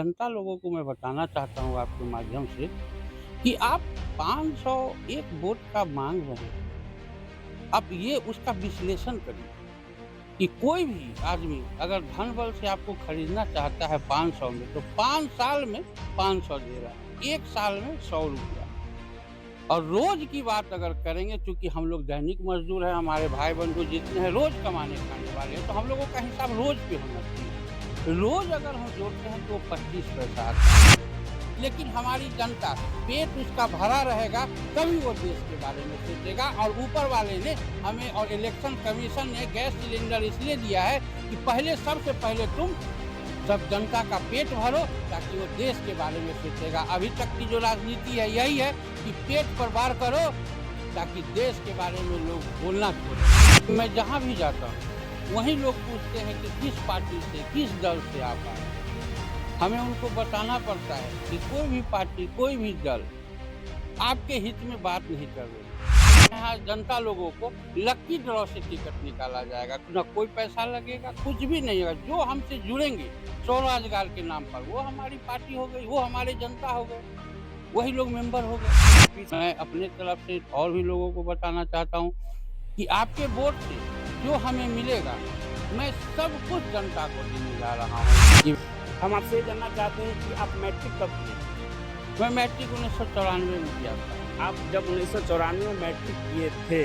जनता लोगों को मैं बताना चाहता हूँ आपके माध्यम से कि आप 501 वोट का मांग रहे हैं। आप ये उसका विश्लेषण करिए कि कोई भी आदमी अगर धन बल से आपको खरीदना चाहता है 500 में, तो 5 साल में 500 दे रहा है, 1 साल में 100 रुपया। और रोज की बात अगर करेंगे, चूंकि हम लोग दैनिक मजदूर हैं, हमारे भाई बंधु जितने हैं रोज कमाने खाने वाले हैं, तो हम लोगों का हिसाब रोज पे होना चाहिए। रोज अगर हम जोड़ते हैं तो 25 पैसा आता है। लेकिन हमारी जनता, पेट उसका भरा रहेगा तभी वो देश के बारे में सोचेगा। और ऊपर वाले ने हमें और इलेक्शन कमीशन ने गैस सिलेंडर इसलिए दिया है कि पहले, सबसे पहले तुम सब जनता का पेट भरो, ताकि वो देश के बारे में सोचेगा। अभी तक की जो राजनीति है यही है कि पेट पर वार करो ताकि देश के बारे में लोग बोलना छोड़े। मैं जहाँ भी जाता हूँ वहीं लोग पूछते हैं कि किस पार्टी से, किस दल से आप आए। हमें उनको बताना पड़ता है कि कोई भी पार्टी, कोई भी दल आपके हित में बात नहीं कर रही है। यहाँ जनता लोगों को लकी ड्रॉ से टिकट निकाला जाएगा, ना कोई पैसा लगेगा, कुछ भी नहीं होगा। जो हमसे जुड़ेंगे स्वरोजगार के नाम पर, वो हमारी पार्टी हो गई, वो हमारे जनता हो गए, वही लोग मेंबर हो गए। मैं अपने तरफ से और भी लोगों को बताना चाहता हूँ कि आपके वोट से जो हमें मिलेगा, मैं सब कुछ जनता को देने जा रहा हूँ। हम आपसे ये जानना चाहते हैं कि आप मैट्रिक कब किए? मैं मैट्रिक 1994 में किया था। आप जब 1994 में मैट्रिक किए थे,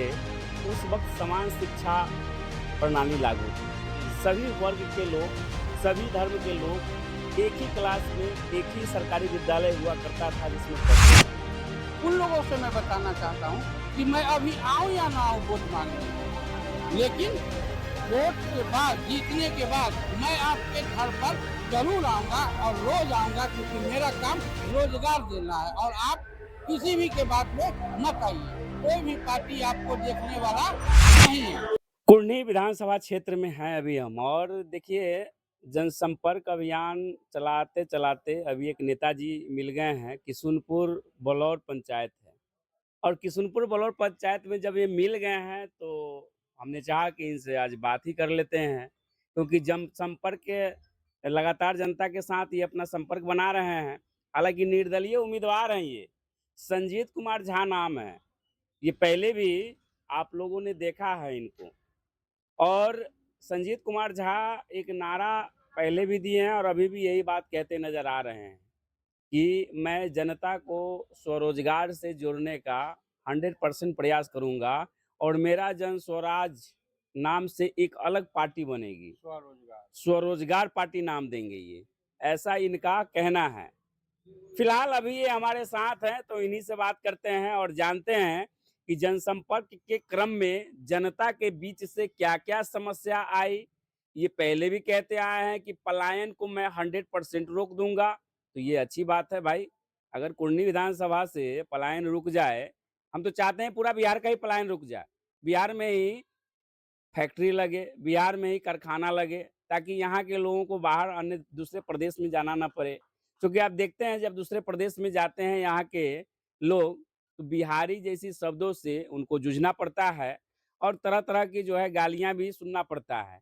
तो उस वक़्त समान शिक्षा प्रणाली लागू थी। सभी वर्ग के लोग, सभी धर्म के लोग एक ही क्लास में, एक ही सरकारी विद्यालय हुआ करता था जिसमें पढ़ते थे। उन लोगों से मैं बताना चाहता हूँ कि मैं अभी आऊँ या ना आऊँ वोट मांगने, लेकिन वोट के बाद, जीतने के बाद मैं आपके घर पर जरूर आऊँगा और रोज आऊँगा, क्योंकि मेरा काम रोजगार देना है। और आप किसी भी के बात में मत आइए, कोई भी पार्टी आपको देखने वाला नहीं है। कुढ़नी विधानसभा क्षेत्र में हैं अभी हम, और देखिए जनसंपर्क अभियान चलाते-चलाते अभी एक नेताजी मिल गए हैं। किशुनपुर बलौर पंचायत है, और किशुनपुर बलौर पंचायत में जब ये मिल गए हैं तो हमने चाहा कि इनसे आज बात ही कर लेते हैं, क्योंकि जनसंपर्क के लगातार जनता के साथ ये अपना संपर्क बना रहे हैं। हालाँकि निर्दलीय उम्मीदवार हैं ये, संजीत कुमार झा नाम है। ये पहले भी आप लोगों ने देखा है इनको। और संजीत कुमार झा एक नारा पहले भी दिए हैं और अभी भी यही बात कहते नज़र आ रहे हैं कि मैं जनता को स्वरोजगार से जोड़ने का 100% प्रयास करूंगा, और मेरा जन स्वराज नाम से एक अलग पार्टी बनेगी। स्वरोजगार। स्वरोजगार पार्टी नाम देंगे ये, ऐसा इनका कहना है। फिलहाल अभी ये हमारे साथ हैं, तो इन्हीं से बात करते हैं और जानते हैं कि जनसंपर्क के क्रम में जनता के बीच से क्या-क्या समस्या आई। ये पहले भी कहते आए हैं कि पलायन को मैं 100% रोक दूँगा, तो ये अच्छी बात है भाई। अगर कुढ़नी विधानसभा से पलायन रुक जाए, हम तो चाहते हैं पूरा बिहार का ही पलायन रुक जाए। बिहार में ही फैक्ट्री लगे, बिहार में ही कारखाना लगे, ताकि यहाँ के लोगों को बाहर अन्य दूसरे प्रदेश में जाना ना पड़े। क्योंकि आप देखते हैं जब दूसरे प्रदेश में जाते हैं यहाँ के लोग, तो बिहारी जैसी शब्दों से उनको जूझना पड़ता है, और तरह-तरह की जो है गालियाँ भी सुनना पड़ता है।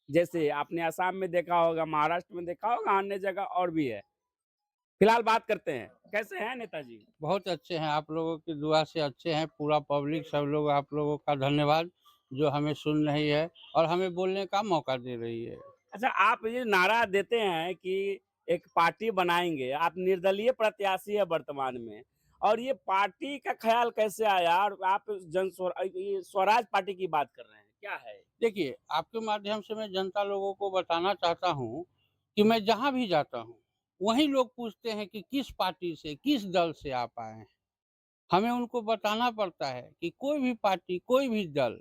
जैसे आपने असम में देखा होगा, महाराष्ट्र में देखा होगा, अन्य जगह और भी है। फिलहाल बात करते हैं, कैसे हैं नेताजी? बहुत अच्छे हैं, आप लोगों की दुआ से अच्छे हैं। पूरा पब्लिक, सब लोग, आप लोगों का धन्यवाद जो हमें सुन रही है और हमें बोलने का मौका दे रही है। अच्छा, आप ये नारा देते हैं कि एक पार्टी बनाएँगे, आप निर्दलीय प्रत्याशी हैं वर्तमान में, और ये पार्टी का ख़्याल कैसे आया और आप ये स्वराज पार्टी की बात कर रहे हैं, क्या है? देखिए, आपके माध्यम से मैं जनता लोगों को बताना चाहता हूँ कि मैं जहाँ भी जाता हूँ, वहीं लोग पूछते हैं कि किस पार्टी से, किस दल से आप आए हैं। हमें उनको बताना पड़ता है कि कोई भी पार्टी, कोई भी दल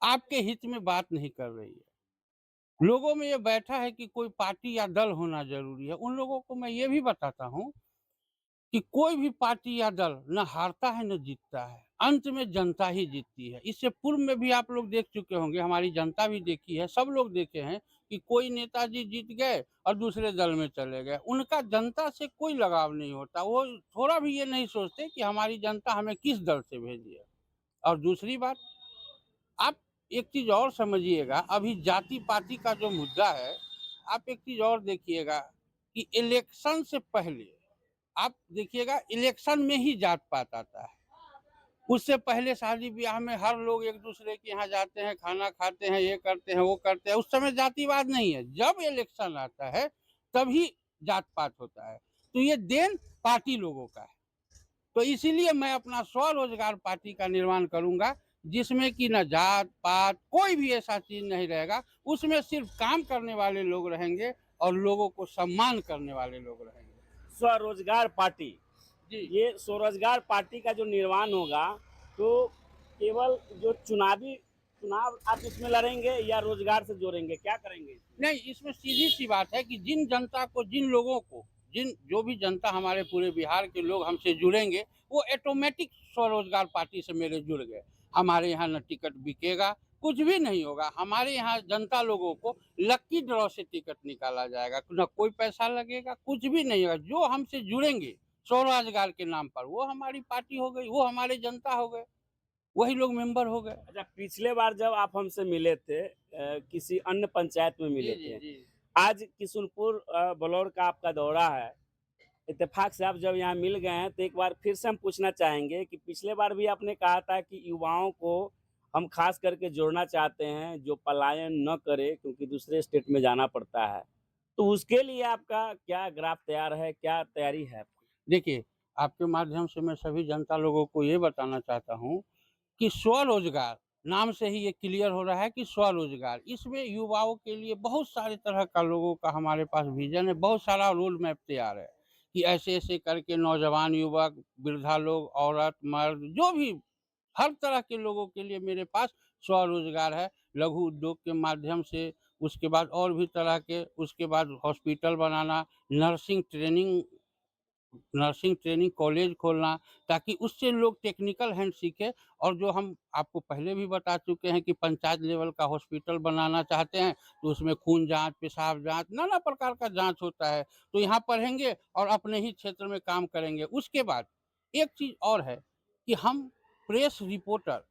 आपके हित में बात नहीं कर रही है। लोगों में ये बैठा है कि कोई पार्टी या दल होना ज़रूरी है। उन लोगों को मैं ये भी बताता हूँ कि कोई भी पार्टी या दल ना हारता है, ना जीतता है। अंत में जनता ही जीतती है। इससे पूर्व में भी आप लोग देख चुके होंगे, हमारी जनता भी देखी है, सब लोग देखे हैं कि कोई नेताजी जीत गए और दूसरे दल में चले गए। उनका जनता से कोई लगाव नहीं होता। वो थोड़ा भी ये नहीं सोचते कि हमारी जनता हमें किस दल से भेजी है। और दूसरी बात, आप एक चीज़ और समझिएगा, अभी जाति-पाति का जो मुद्दा है, आप एक चीज़ और देखिएगा कि इलेक्शन से पहले आप देखिएगा इलेक्शन में ही जात पात आता है। उससे पहले शादी ब्याह में हर लोग एक दूसरे के यहाँ जाते हैं, खाना खाते हैं, ये करते हैं, वो करते हैं। उस समय जातिवाद नहीं है। जब इलेक्शन आता है तभी जात पात होता है। तो ये देन पार्टी लोगों का है। तो इसीलिए मैं अपना स्वरोजगार पार्टी का निर्माण करूंगा, जिसमें कि न जात पात कोई भी ऐसा चीज नहीं रहेगा। उसमें सिर्फ काम करने वाले लोग रहेंगे और लोगों को सम्मान करने वाले लोग रहेंगे। स्वरोजगार पार्टी, जी ये स्वरोजगार पार्टी का जो निर्माण होगा, तो केवल जो चुनाव आप इसमें लड़ेंगे या रोजगार से जोड़ेंगे, क्या करेंगे इसमें? नहीं, इसमें सीधी-सी बात है कि जिन जनता को, जिन लोगों को, जिन जो भी जनता हमारे पूरे बिहार के लोग हमसे जुड़ेंगे, वो ऑटोमेटिक स्वरोजगार पार्टी से मेरे जुड़ गए। हमारे यहाँ न टिकट बिकेगा, कुछ भी नहीं होगा। हमारे यहाँ जनता लोगों को लकी ड्रॉ से टिकट निकाला जाएगा, न कोई पैसा लगेगा, कुछ भी नहीं होगा। जो हमसे जुड़ेंगे स्वरोजगार के नाम पर, वो हमारी पार्टी हो गई, वो हमारे जनता हो गए, वही लोग मेंबर हो गए। अच्छा, पिछले बार जब आप हमसे मिले थे किसी अन्य पंचायत में जी, मिले जी, थे, जी। आज किशुनपुर बलौर का आपका दौरा है। इत्तेफाक से आप जब यहाँ मिल गए हैं, तो एक बार फिर से हम पूछना चाहेंगे कि पिछले बार भी आपने कहा था कि युवाओं को हम खास करके जोड़ना चाहते हैं, जो पलायन न करे क्योंकि दूसरे स्टेट में जाना पड़ता है। तो उसके लिए आपका क्या ग्राफ तैयार है, क्या तैयारी है आपकी? देखिए, आपके माध्यम से मैं सभी जनता लोगों को ये बताना चाहता हूँ कि स्वरोजगार नाम से ही ये क्लियर हो रहा है कि स्वरोजगार, इसमें युवाओं के लिए बहुत सारे तरह का लोगों का हमारे पास विजन है, बहुत सारा रोड मैप तैयार है कि ऐसे-ऐसे करके नौजवान युवक, वृद्धा लोग, औरत, मर्द जो भी हर तरह के लोगों के लिए मेरे पास स्वरोजगार है। लघु उद्योग के माध्यम से, उसके बाद और भी तरह के, उसके बाद हॉस्पिटल बनाना, nursing training nursing training college खोलना, ताकि उससे लोग टेक्निकल हैंड सीखें। और जो हम आपको पहले भी बता चुके हैं कि पंचायत लेवल का हॉस्पिटल बनाना चाहते हैं, तो उसमें खून जाँच, पेशाब जाँच, नाना प्रकार का जाँच होता है। तो यहाँ पढ़ेंगे और अपने ही क्षेत्र में काम करेंगे। उसके बाद एक चीज़ और है कि हम प्रेस रिपोर्टर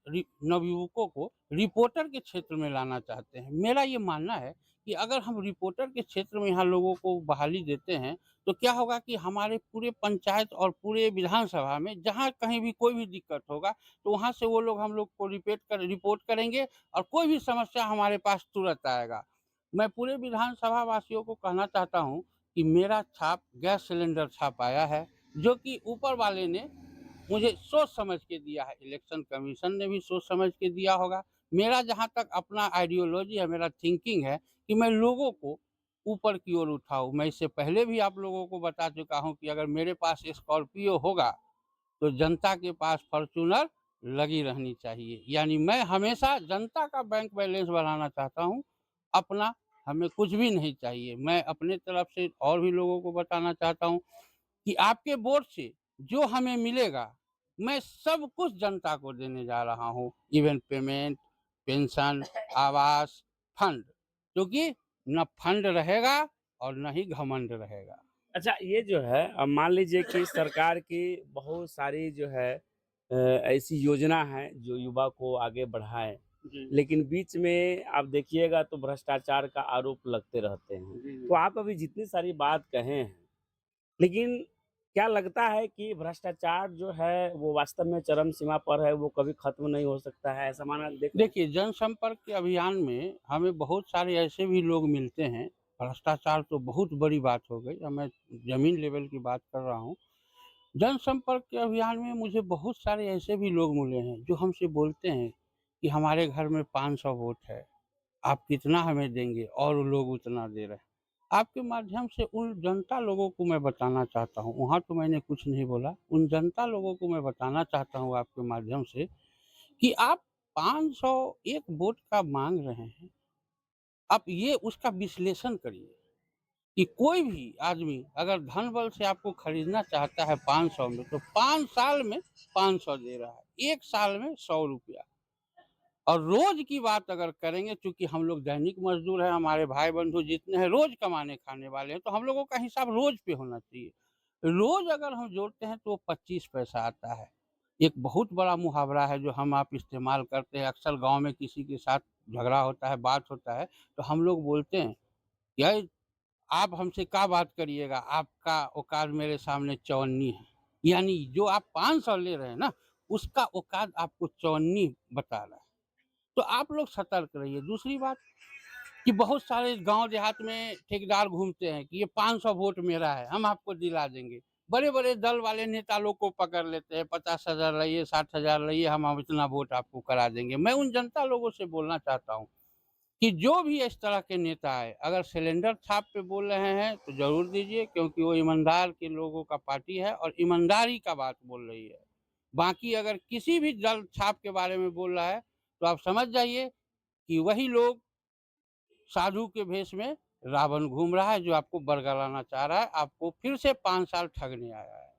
नवयुवकों को रिपोर्टर के क्षेत्र में लाना चाहते हैं। मेरा ये मानना है कि अगर हम रिपोर्टर के क्षेत्र में यहाँ लोगों को बहाली देते हैं, तो क्या होगा कि हमारे पूरे पंचायत और पूरे विधानसभा में जहाँ कहीं भी कोई भी दिक्कत होगा, तो वहाँ से वो लोग हम लोग को रिपोर्ट करेंगे और कोई भी समस्या हमारे पास तुरंत आएगा। मैं पूरे विधानसभा वासियों को कहना चाहता हूँ कि मेरा छाप गैस सिलेंडर छाप आया है, जो कि ऊपर वाले ने मुझे सोच समझ के दिया है, इलेक्शन कमीशन ने भी सोच समझ के दिया होगा। मेरा जहाँ तक अपना आइडियोलॉजी है, मेरा थिंकिंग है कि मैं लोगों को ऊपर की ओर उठाऊँ। मैं इससे पहले भी आप लोगों को बता चुका हूँ कि अगर मेरे पास स्कॉर्पियो होगा, तो जनता के पास फॉर्च्यूनर लगी रहनी चाहिए। यानी मैं हमेशा जनता का बैंक बैलेंस बढ़ाना चाहता हूँ, अपना हमें कुछ भी नहीं चाहिए। मैं अपने तरफ से और भी लोगों को बताना चाहता हूँ कि आपके वोट से जो हमें मिलेगा, मैं सब कुछ जनता को देने जा रहा हूँ। इवन पेमेंट, पेंशन, आवास, फंड। क्योंकि न फंड रहेगा और न ही घमंड रहेगा। अच्छा, ये जो है अब मान लीजिए कि सरकार की बहुत सारी जो है ऐसी योजना है जो युवा को आगे बढ़ाए, जी, लेकिन बीच में आप देखिएगा तो भ्रष्टाचार का आरोप लगते रहते हैं। जी, तो जी। आप अभी जितनी सारी बात कहे हैं, लेकिन क्या लगता है कि भ्रष्टाचार जो है वो वास्तव में चरम सीमा पर है, वो कभी खत्म नहीं हो सकता है, ऐसा माना देख रहे हैं? देखिए, जनसंपर्क के अभियान में हमें बहुत सारे ऐसे भी लोग मिलते हैं। भ्रष्टाचार तो बहुत बड़ी बात हो गई, अब मैं ज़मीन लेवल की बात कर रहा हूँ। जनसंपर्क के अभियान में मुझे बहुत सारे ऐसे भी लोग मिले हैं, जो हमसे बोलते हैं कि हमारे घर में 500 वोट है, आप कितना हमें देंगे? और वो लोग उतना दे रहे हैं। आपके माध्यम से उन जनता लोगों को मैं बताना चाहता हूँ, वहाँ तो मैंने कुछ नहीं बोला, उन जनता लोगों को मैं बताना चाहता हूँ आपके माध्यम से कि आप 501 वोट का माँग रहे हैं, आप ये उसका विश्लेषण करिए कि कोई भी आदमी अगर धन बल से आपको खरीदना चाहता है 500 में, तो 5 साल में 500 दे रहा है, 1 साल में 100 रुपया। और रोज़ की बात अगर करेंगे, चूँकि हम लोग दैनिक मज़दूर हैं, हमारे भाई-बंधु जितने हैं रोज़ कमाने खाने वाले हैं, तो हम लोगों का हिसाब रोज़ पे होना चाहिए। रोज़ अगर हम जोड़ते हैं तो 25 पैसा आता है। एक बहुत बड़ा मुहावरा है जो हम आप इस्तेमाल करते हैं, अक्सर गाँव में किसी के साथ झगड़ा होता है, बात होता है, तो हम लोग बोलते हैं, "यार आप हमसे क्या बात करिएगा, आपका औकात मेरे सामने 54 है। यानी जो आप 500 ले रहे हैं ना, उसका औकात आपको 54 बता रहा है। तो आप लोग सतर्क रहिए। दूसरी बात कि बहुत सारे गाँव देहात में ठेकेदार घूमते हैं कि ये 500 वोट मेरा है, हम आपको दिला देंगे। बड़े-बड़े दल वाले नेता लोग को पकड़ लेते हैं, 50,000 लाइए, 60,000 लाइए, हम इतना वोट आपको करा देंगे। मैं उन जनता लोगों से बोलना चाहता हूँ कि जो भी इस तरह के नेता आए, अगर सिलेंडर छाप पे बोल रहे हैं तो ज़रूर दीजिए, क्योंकि वो ईमानदार के लोगों का पार्टी है और ईमानदारी का बात बोल रही है। बाकी अगर किसी भी दल छाप के बारे में बोल रहा है, तो आप समझ जाइए कि वही लोग साधु के भेष में रावण घूम रहा है, जो आपको बरगलाना चाह रहा है, आपको फिर से 5 साल ठगने आया है।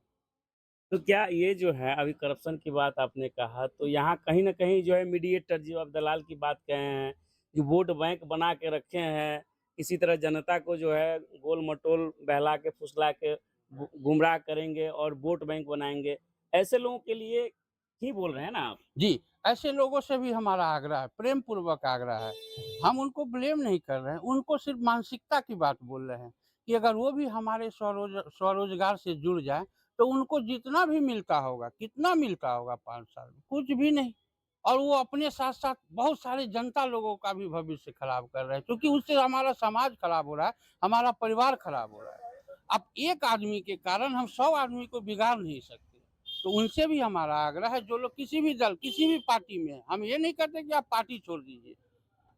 तो क्या ये जो है अभी करप्शन की बात आपने कहा, तो यहाँ कहीं न कहीं जो है मीडिएटर जो आप दलाल की बात कहे हैं, कि वोट बैंक बना के रखे हैं, किसी तरह जनता को जो है गोल-मटोल बहला के फुसला के गुमराह करेंगे और वोट बैंक बनाएँगे। ऐसे लोगों के लिए ही बोल रहे हैं ना आप? जी, ऐसे लोगों से भी हमारा आग्रह है, प्रेम पूर्वक आग्रह है। हम उनको ब्लेम नहीं कर रहे हैं, उनको सिर्फ़ मानसिकता की बात बोल रहे हैं कि अगर वो भी हमारे स्वरोज़गार से जुड़ जाएँ, तो उनको जितना भी मिलता होगा, कितना मिलता होगा 5 साल में? कुछ भी नहीं। और वो अपने साथ-साथ बहुत सारे जनता लोगों का भी भविष्य खराब कर रहे हैं, क्योंकि उससे हमारा समाज खराब हो रहा है, हमारा परिवार खराब हो रहा है। अब एक आदमी के कारण हम 100 आदमी को बिगाड़ नहीं सकते। तो उनसे भी हमारा आग्रह है, जो लोग किसी भी दल, किसी भी पार्टी में हैं, हम ये नहीं कहते कि आप पार्टी छोड़ दीजिए।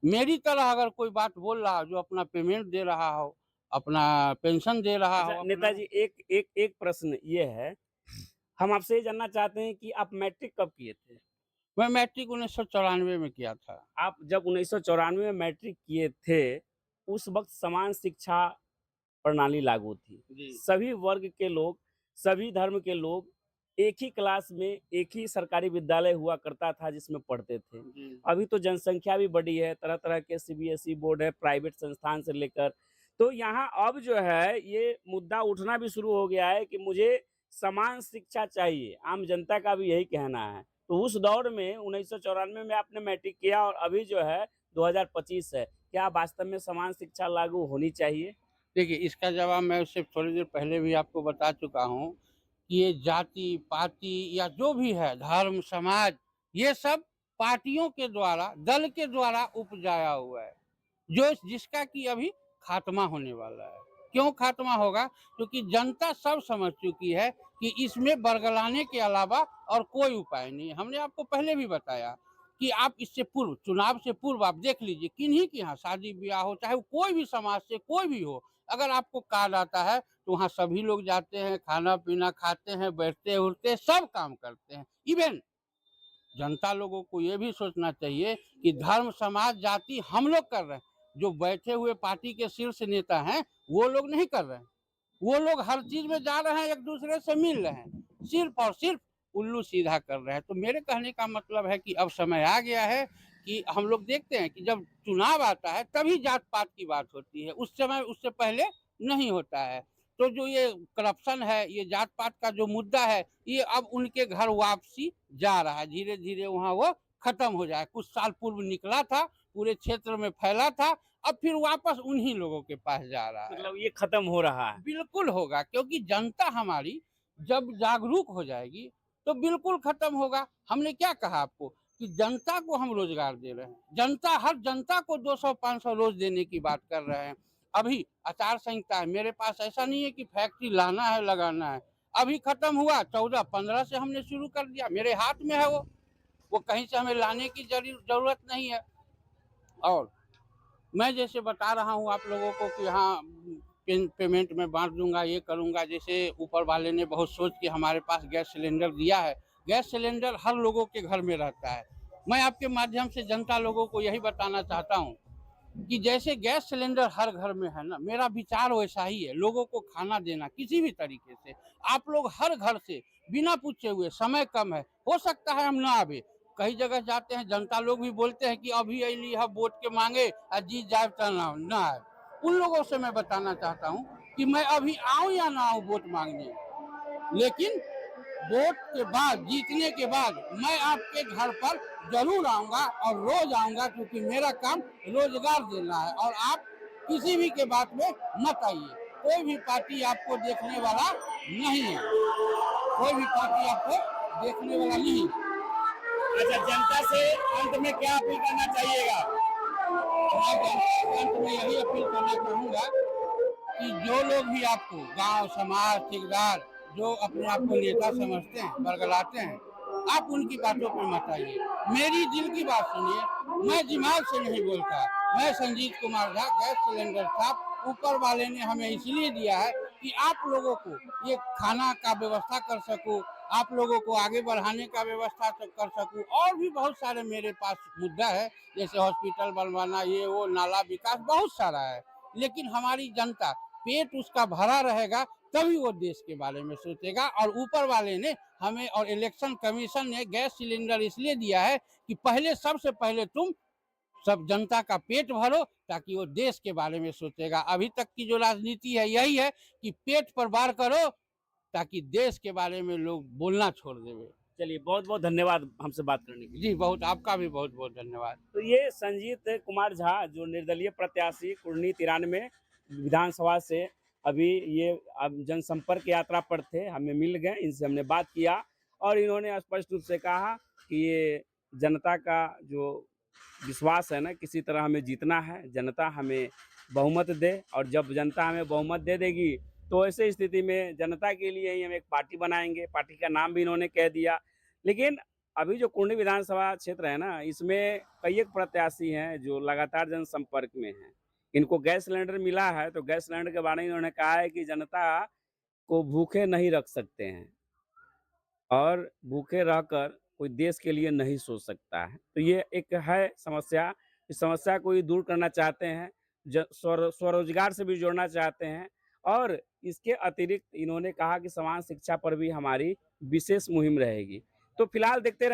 मेरी तरह अगर कोई बात बोल रहा हो, जो अपना पेमेंट दे रहा हो, अपना पेंशन दे रहा अच्छा हो, अपना नेताजी एक एक एक प्रश्न ये है, हम आपसे ये जानना चाहते हैं कि आप मैट्रिक कब किए थे? मैं मैट्रिक 1994 में किया था। आप जब 1994 में मैट्रिक किए थे, उस वक़्त समान शिक्षा प्रणाली लागू थी। जी। सभी वर्ग के लोग, सभी धर्म के लोग एक ही क्लास में, एक ही सरकारी विद्यालय हुआ करता था जिसमें पढ़ते थे। जी। अभी तो जनसंख्या भी बढ़ी है, तरह-तरह के सीबीएसई बोर्ड है, प्राइवेट संस्थान से लेकर। तो यहाँ अब जो है ये मुद्दा उठना भी शुरू हो गया है कि मुझे समान शिक्षा चाहिए, आम जनता का भी यही कहना है। तो उस दौर में 1994 में आपने मैट्रिक किया और अभी जो है 2025 है। क्या वास्तव में समान शिक्षा लागू होनी चाहिए? देखिए, इसका जवाब मैं उससे थोड़ी देर पहले भी आपको बता चुका हूँ कि ये जाति, पाति या जो भी है, धर्म, समाज, ये सब पार्टियों के द्वारा, दल के द्वारा उपजाया हुआ है, जो जिसका कि अभी खात्मा होने वाला है। क्यों खात्मा होगा? क्योंकि जनता सब समझ चुकी है कि इसमें बरगलाने के अलावा और कोई उपाय नहीं है। हमने आपको पहले भी बताया कि आप इससे पूर्व, चुनाव से पूर्व आप देख लीजिए, किन्हीं के यहाँ शादी-ब्याह हो, चाहे वो कोई भी समाज से कोई भी हो, अगर आपको कार्ड आता है, तो वहाँ सभी लोग जाते हैं, खाना-पीना खाते हैं, बैठते-उठते सब काम करते हैं। इवेन जनता लोगों को ये भी सोचना चाहिए कि धर्म, समाज, जाति हम लोग कर रहे हैं। जो बैठे हुए पार्टी के शीर्ष नेता हैं, वो लोग नहीं कर रहे हैं। वो लोग हर चीज़ में जा रहे हैं, एक-दूसरे से मिल रहे हैं। सिर्फ़ और सिर्फ़ उल्लू सीधा कर रहे हैं। तो मेरे कहने का मतलब है कि अब समय आ गया है कि हम लोग देखते हैं कि जब चुनाव आता है, तभी जात-पात की बात होती है। उस समय, उससे पहले नहीं होता है। तो जो ये करप्शन है, ये जात-पात का जो मुद्दा है, ये अब उनके घर वापसी जा रहा है। धीरे-धीरे वहाँ वो खत्म हो जाए। कुछ साल पूर्व निकला था, पूरे क्षेत्र में फैला था, अब फिर वापस उन्हीं लोगों के पास जा रहा है। मतलब ये खत्म हो रहा है। बिल्कुल होगा, क्योंकि जनता हमारी जब जागरूक हो जाएगी, तो बिल्कुल खत्म होगा। हमने क्या कहा आपको कि जनता को हम रोज़गार दे रहे हैं। हर जनता को 200-500 रोज़ देने की बात कर रहे हैं। अभी आचार संहिता है, मेरे पास ऐसा नहीं है कि फैक्ट्री लाना है, लगाना है। अभी खत्म हुआ, 14-15 से हमने शुरू कर दिया, मेरे हाथ में है वो। वो कहीं से हमें लाने की ज़रूरत नहीं है। और मैं जैसे बता रहा हूँ आप लोगों को कि हाँ, पेमेंट मैं बाँट दूँगा, ये करूँगा। जैसे ऊपर वाले ने बहुत सोच के हमारे पास गैस सिलेंडर दिया है। गैस सिलेंडर हर लोगों के घर में रहता है। मैं आपके माध्यम से जनता लोगों को यही बताना चाहता हूँ कि जैसे गैस सिलेंडर हर घर में है ना, मेरा विचार वैसा ही है। लोगों को खाना देना किसी भी तरीके से, आप लोग हर घर से बिना पूछे हुए, समय कम है, हो सकता है हम ना आवे। कई जगह जाते हैं, जनता लोग भी बोलते हैं कि अभी अइली ह वोट के मांगे आ जीत जाए त ना आए। उन लोगों से मैं बताना चाहता हूँ कि मैं अभी आऊँ या ना आऊँ वोट मांगने, लेकिन वोट के बाद, जीतने के बाद मैं आपके घर पर ज़रूर आऊँगा और रोज़ आऊँगा, क्योंकि मेरा काम रोज़गार देना है। और आप किसी भी के बात में मत आइए। कोई भी पार्टी आपको देखने वाला नहीं है, कोई भी पार्टी आपको देखने वाला नहीं है। अच्छा, जनता से अंत में क्या अपील करना चाहिएगा? मैं जनता से अंत में यही अपील करना चाहूँगा कि जो लोग भी आपको गांव, समाज, ठेकेदार जो अपने आप को नेता समझते हैं, बरगलाते हैं, आप उनकी बातों पे मत आइए। मेरी दिल की बात सुनिए, मैं दिमाग से नहीं बोलता। मैं संजीत कुमार झा, गैस सिलेंडर साहब ऊपर वाले ने हमें इसलिए दिया है कि आप लोगों को ये खाना का व्यवस्था कर सकूं, आप लोगों को आगे बढ़ाने का व्यवस्था कर सकूं, और भी बहुत सारे मेरे पास मुद्दा है, जैसे हॉस्पिटल बनवाना, ये वो, नाला विकास, बहुत सारा है। लेकिन हमारी जनता, पेट उसका भरा रहेगा तभी वो देश के बारे में सोचेगा। और ऊपर वाले ने हमें और इलेक्शन कमीशन ने गैस सिलेंडर इसलिए दिया है कि पहले, सबसे पहले तुम सब जनता का पेट भरो, ताकि वो देश के बारे में सोचेगा। अभी तक की जो राजनीति है यही है कि पेट पर वार करो ताकि देश के बारे में लोग बोलना छोड़ देवे। चलिए, बहुत बहुत धन्यवाद हमसे बात करने के लिए। जी बहुत, आपका भी बहुत बहुत धन्यवाद। तो ये संजीत कुमार झा जो निर्दलीय प्रत्याशी कुर्नी 93 विधानसभा से अभी ये अब जनसंपर्क यात्रा पर थे, हमें मिल गए, इनसे हमने बात किया और इन्होंने स्पष्ट रूप से कहा कि ये जनता का जो विश्वास है ना, किसी तरह हमें जीतना है, जनता हमें बहुमत दे, और जब जनता हमें बहुमत दे देगी तो ऐसे स्थिति में जनता के लिए ही हम एक पार्टी बनाएंगे। पार्टी का नाम भी इन्होंने कह दिया। लेकिन अभी जो कुंडी विधानसभा क्षेत्र है ना, इसमें कई एक प्रत्याशी हैं जो लगातार जनसंपर्क में हैं। इनको गैस सिलेंडर मिला है, तो गैस सिलेंडर के बारे में इन्होंने कहा है कि जनता को भूखे नहीं रख सकते हैं और भूखे रहकर कोई देश के लिए नहीं सोच सकता है। तो ये एक है समस्या, इस समस्या को ये दूर करना चाहते हैं, स्वरोजगार से भी जोड़ना चाहते हैं, और इसके अतिरिक्त इन्होंने कहा कि समान शिक्षा पर भी हमारी विशेष मुहिम रहेगी। तो फिलहाल देखते